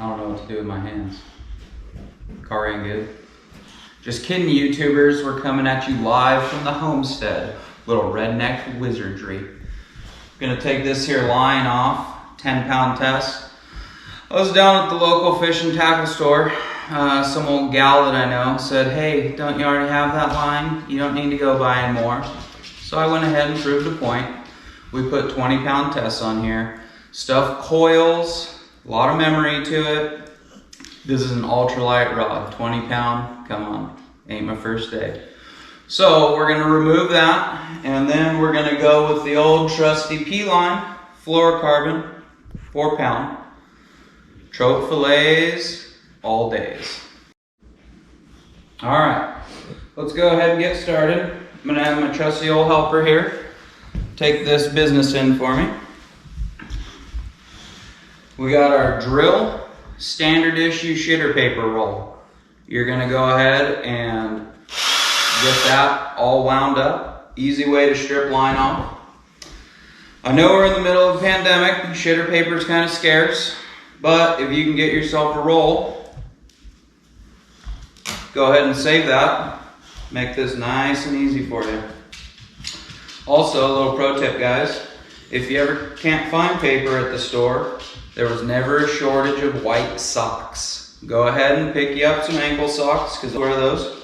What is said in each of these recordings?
I don't know what to do with my hands. Car ain't good. Just kidding, YouTubers. We're coming at you live from the homestead. Little Redneck Wizardry. Gonna take this here line off, 10-pound test. I was down at the local fish and tackle store. Some old gal that I know said, hey, don't you already have that line? You don't need to go buy any more. So I went ahead and proved a point. We put 20-pound tests on here. Stuff coils, a lot of memory to it. This is an ultralight rod, 20-pound, come on, ain't my first day. So we're gonna remove that, and then we're gonna go with the old trusty P-line, fluorocarbon, 4-pound. Trout fillets, all days. All right, let's go ahead and get started. I'm gonna have my trusty old helper here take this business in for me. We got our drill, standard issue shitter paper roll. You're gonna go ahead and get that all wound up. Easy way to strip line off. I know we're in the middle of a pandemic, shitter paper is kind of scarce, but if you can get yourself a roll, go ahead and save that. Make this nice and easy for you. Also, a little pro tip, guys. If you ever can't find paper at the store, there was never a shortage of white socks. Go ahead and pick you up some ankle socks, because wear those.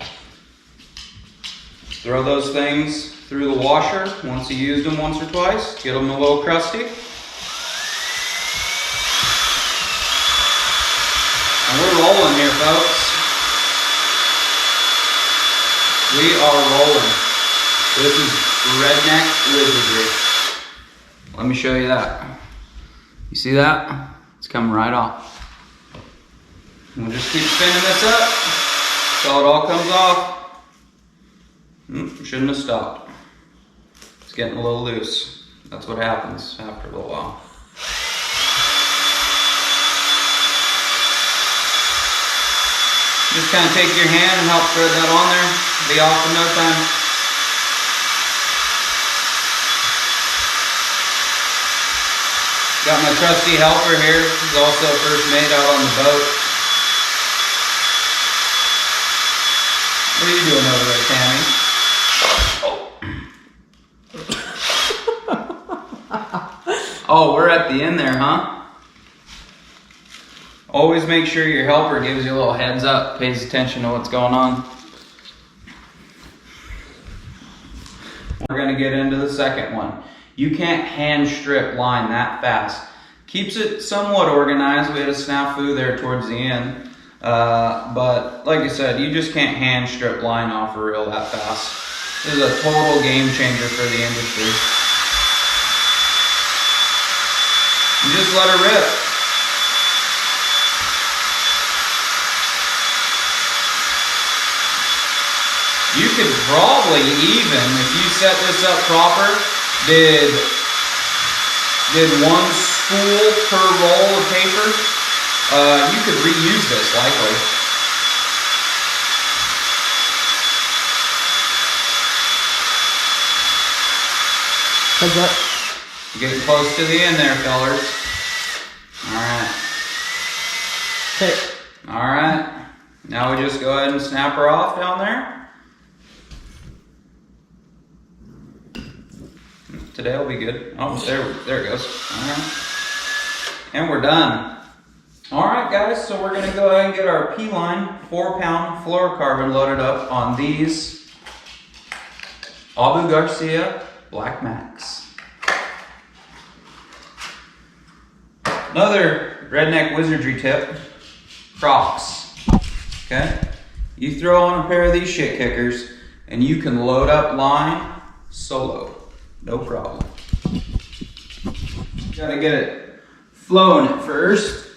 Throw those things through the washer once you used them once or twice. Get them a little crusty. And we're rolling here, folks. We are rolling. This is Redneck Wizardry. Let me show you that. You see that? It's coming right off. We'll just keep spinning this up till it all comes off. Shouldn't have stopped. It's getting a little loose. That's what happens after a little while. Just kind of take your hand and help thread that on there. Be off in no time. Got my trusty helper here. He's also first mate out on the boat. What are you doing over there, Tammy? Oh, we're at the end there, huh? Always make sure your helper gives you a little heads up, pays attention to what's going on. We're gonna get into the second one. You can't hand strip line that fast. Keeps it somewhat organized. We had a snafu there towards the end. But like I said, you just can't hand strip line off a reel that fast. This is a total game changer for the industry. You just let her rip. You could probably even, if you set this up proper, did one spool per roll of paper, you could reuse this likely. Heads up. Getting close to the end there, fellers. Alright. Okay. Alright. Now we just go ahead and snap her off down there. Today will be good. Oh, there it goes. Alright. And we're done. Alright, guys, so we're going to go ahead and get our P-line 4-pound fluorocarbon loaded up on these Abu Garcia Black Max. Another Redneck Wizardry tip, Crocs, okay? You throw on a pair of these shit kickers and you can load up line solo, no problem. Gotta get it flowing at first,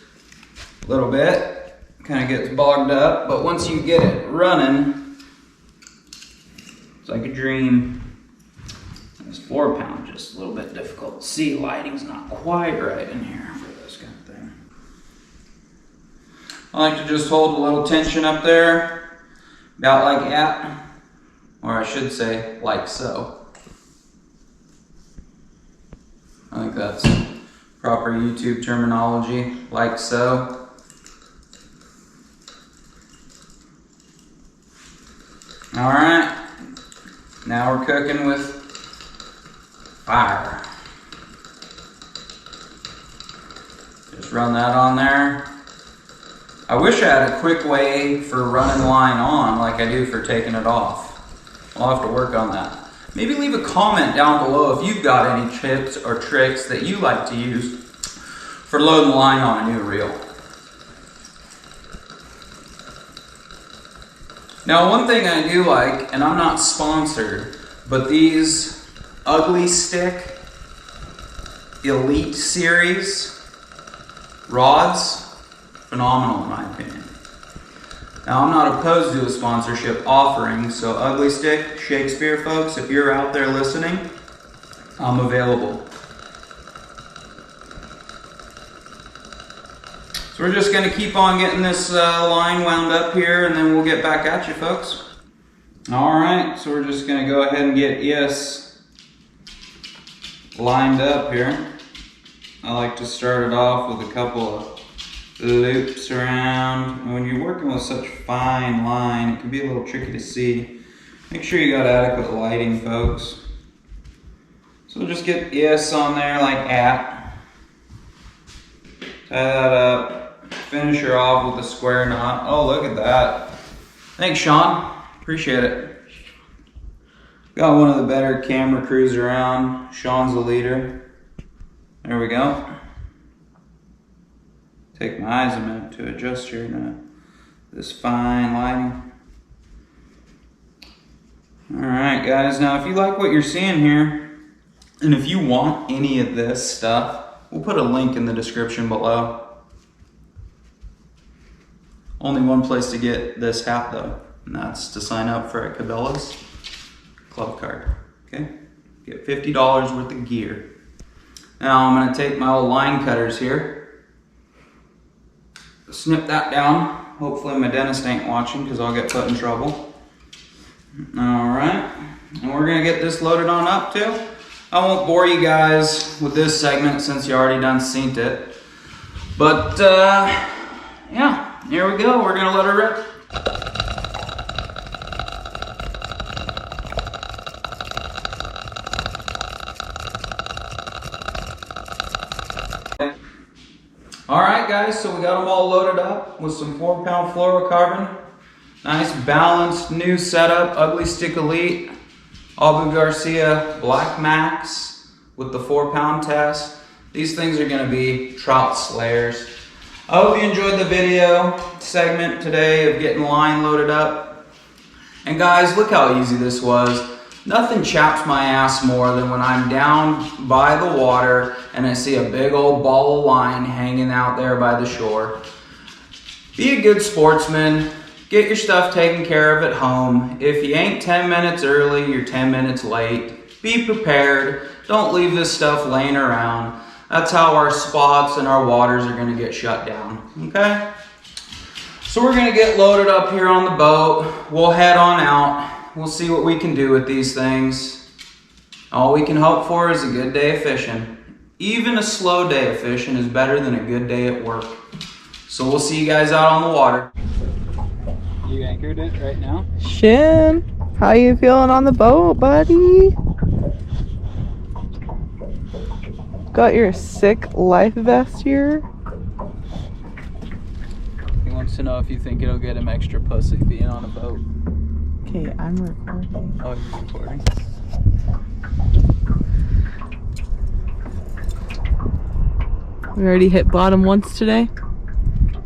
a little bit, kind of gets bogged up, but once you get it running, it's like a dream. This 4-pound, just a little bit difficult to see. Lighting's not quite right in here for this kind of thing. I like to just hold a little tension up there, about like that, or I should say like so. I think that's proper YouTube terminology, like so. All right, now we're cooking with fire. Just run that on there. I wish I had a quick way for running line on like I do for taking it off. I'll have to work on that. Maybe leave a comment down below if you've got any tips or tricks that you like to use for loading the line on a new reel. Now, one thing I do like, and I'm not sponsored, but these Ugly Stick Elite Series rods, phenomenal in my opinion. Now, I'm not opposed to a sponsorship offering, so Ugly Stick, Shakespeare folks, if you're out there listening, I'm available. So we're just gonna keep on getting this line wound up here, and then we'll get back at you folks. All right, so we're just gonna go ahead and get ES lined up here. I like to start it off with a couple of loops around. And when you're working with such fine line, it can be a little tricky to see. Make sure you got adequate lighting, folks. So we'll just get ES on there like at. Tie that up. Finish her off with a square knot. Oh, look at that. Thanks, Sean. Appreciate it. Got one of the better camera crews around. Sean's the leader. There we go. Take my eyes a minute to adjust here to this fine lighting. Alright guys, now if you like what you're seeing here, and if you want any of this stuff, we'll put a link in the description below. Only one place to get this hat though, and that's to sign up for a Cabelas club card. Okay? Get $50 worth of gear. Now I'm going to take my old line cutters here. Snip that down. Hopefully my dentist ain't watching because I'll get put in trouble. Alright, and we're going to get this loaded on up too. I won't bore you guys with this segment since you already done seen it. But yeah, here we go. We're going to let her rip. Alright guys, so we got them all loaded up with some 4-pound fluorocarbon. Nice balanced new setup, Ugly Stick Elite, Abu Garcia Black Max with the 4-pound test. These things are going to be trout slayers. I hope you enjoyed the video segment today of getting line loaded up. And guys, look how easy this was. Nothing chaps my ass more than when I'm down by the water and I see a big old ball of line hanging out there by the shore. Be a good sportsman. Get your stuff taken care of at home. If you ain't 10 minutes early, you're 10 minutes late. Be prepared. Don't leave this stuff laying around. That's how our spots and our waters are going to get shut down. Okay? So we're going to get loaded up here on the boat. We'll head on out. We'll see what we can do with these things. All we can hope for is a good day of fishing. Even a slow day of fishing is better than a good day at work. So we'll see you guys out on the water. You anchored it right now? Shin, how you feeling on the boat, buddy? Got your sick life vest here. He wants to know if you think it'll get him extra pussy being on a boat. Okay, I'm recording. Oh, you're recording? We already hit bottom once today.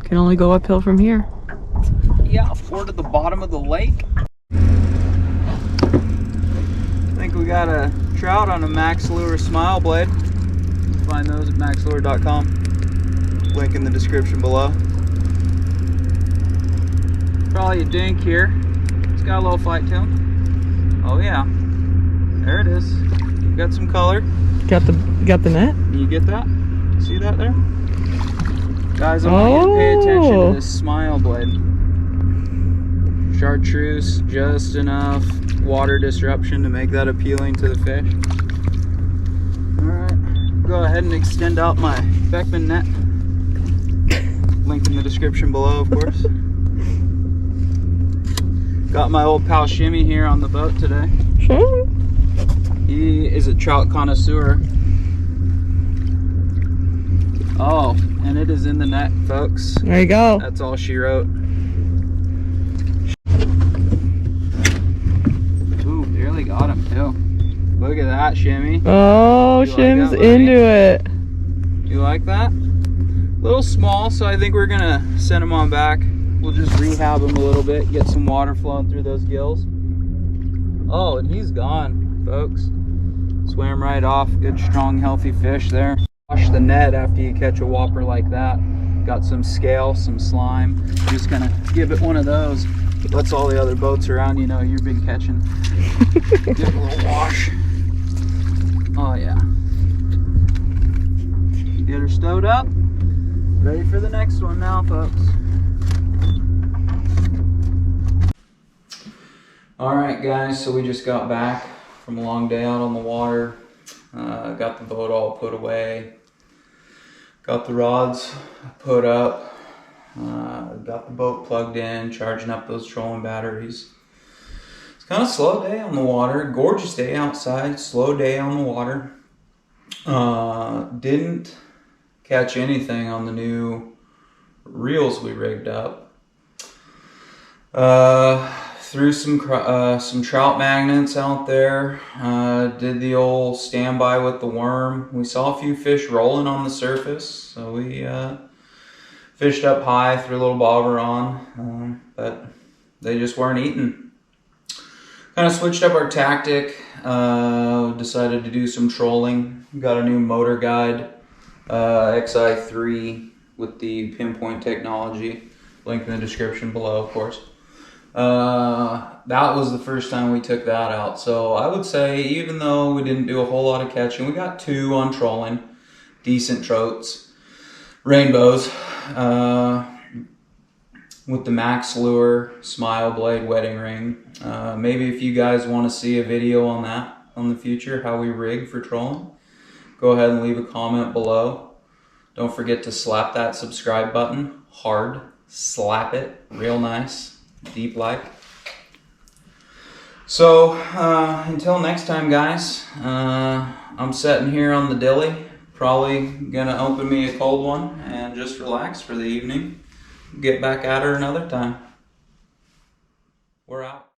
Can only go uphill from here. Yeah, 4 to the bottom of the lake. I think we got a trout on a Max Lure Smile Blade. Find those at maxlure.com. Link in the description below. Probably a dink here. It's got a little fight to him. Oh yeah, there it is. You got some color. Got the net? You get that? See that there? Guys, I want you to pay attention to this smile blade. Chartreuse, just enough water disruption to make that appealing to the fish. Alright, go ahead and extend out my Beckman net. Link in the description below, of course. Got my old pal Shimmy here on the boat today. He is a trout connoisseur. Oh, and it is in the net, folks. There you go. That's all she wrote. Ooh, barely got him too. Look at that, Shimmy. Oh, Shim's into it. You like that? A little small, so I think we're gonna send him on back. We'll just rehab him a little bit, get some water flowing through those gills. Oh, and he's gone, folks. Swam right off. Good, strong, healthy fish there. Wash the net after you catch a whopper like that. Got some scale, some slime. Just gonna give it one of those. Lets all the other boats around you know you've been catching. Give it a little wash. Oh yeah. Get her stowed up. Ready for the next one now, folks. All right, guys, so we just got back from a long day out on the water. Got the boat all put away. Got the rods put up. Got the boat plugged in, charging up those trolling batteries. It's kind of a slow day on the water. Gorgeous day outside, slow day on the water. Didn't catch anything on the new reels we rigged up. Threw some trout magnets out there. Did the old standby with the worm. We saw a few fish rolling on the surface, so we fished up high, threw a little bobber on, but they just weren't eating. Kind of switched up our tactic. Decided to do some trolling. Got a new motorguide, XI3 with the pinpoint technology. Link in the description below, of course. That was the first time we took that out. So I would say, even though we didn't do a whole lot of catching, we got 2 on trolling, decent trots, rainbows, with the Max Lure Smile Blade wedding ring. Maybe if you guys want to see a video on that in the future, how we rig for trolling, go ahead and leave a comment below. Don't forget to slap that subscribe button hard. Slap it real nice, deep like. So until next time, guys, I'm sitting here on the dilly, probably gonna open me a cold one and just relax for the evening. Get back at her another time. We're out.